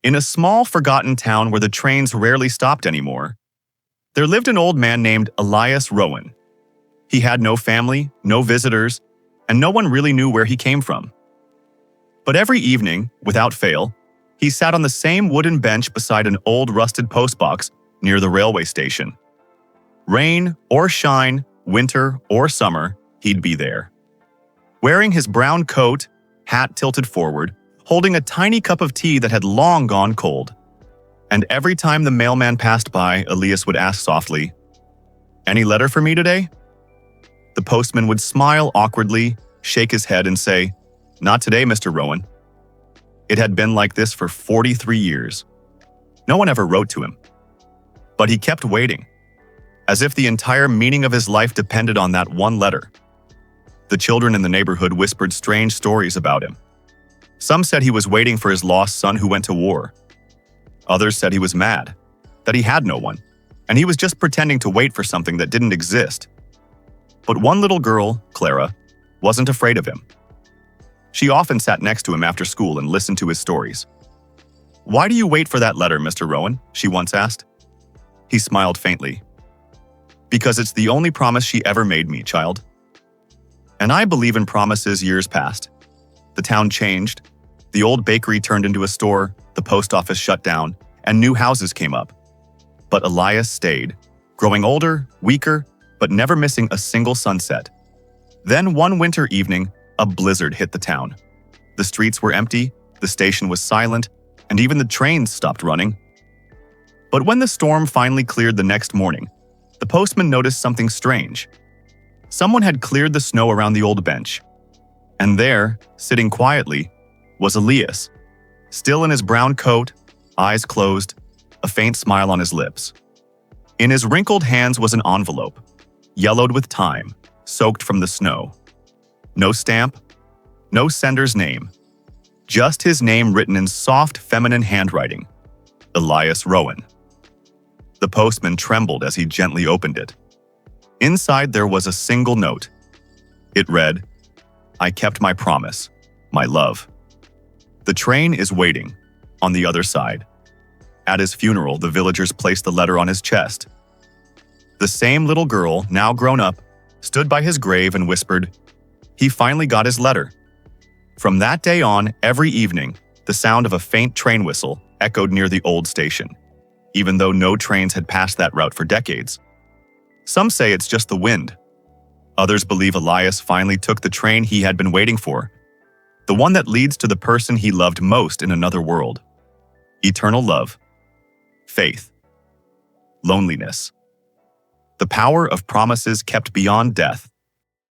In a small, forgotten town where the trains rarely stopped anymore, there lived an old man named Elias Rowan. He had no family, no visitors, and no one really knew where he came from. But every evening, without fail, he sat on the same wooden bench beside an old rusted postbox near the railway station. Rain or shine, winter or summer, he'd be there. Wearing his brown coat, hat tilted forward, holding a tiny cup of tea that had long gone cold. And every time the mailman passed by, Elias would ask softly, "Any letter for me today?" The postman would smile awkwardly, shake his head and say, "Not today, Mr. Rowan." It had been like this for 43 years. No one ever wrote to him. But he kept waiting, as if the entire meaning of his life depended on that one letter. The children in the neighborhood whispered strange stories about him. Some said he was waiting for his lost son who went to war. Others said he was mad, that he had no one, and he was just pretending to wait for something that didn't exist. But one little girl, Clara, wasn't afraid of him. She often sat next to him after school and listened to his stories. "Why do you wait for that letter, Mr. Rowan?" she once asked. He smiled faintly. "Because it's the only promise she ever made me, child." And I believe in promises. Years passed. The town changed. The old bakery turned into a store, the post office shut down, and new houses came up. But Elias stayed, growing older, weaker, but never missing a single sunset. Then one winter evening, a blizzard hit the town. The streets were empty, the station was silent, and even the trains stopped running. But when the storm finally cleared the next morning, the postman noticed something strange. Someone had cleared the snow around the old bench. And there, sitting quietly, was Elias, still in his brown coat, eyes closed, a faint smile on his lips. In his wrinkled hands was an envelope, yellowed with time, soaked from the snow. No stamp, no sender's name, just his name written in soft, feminine handwriting, Elias Rowan. The postman trembled as he gently opened it. Inside there was a single note. It read, "I kept my promise, my love. The train is waiting, on the other side." At his funeral, the villagers placed the letter on his chest. The same little girl, now grown up, stood by his grave and whispered, "He finally got his letter." From that day on, every evening, the sound of a faint train whistle echoed near the old station, even though no trains had passed that route for decades. Some say it's just the wind. Others believe Elias finally took the train he had been waiting for, the one that leads to the person he loved most in another world. Eternal love, faith, loneliness. The power of promises kept beyond death.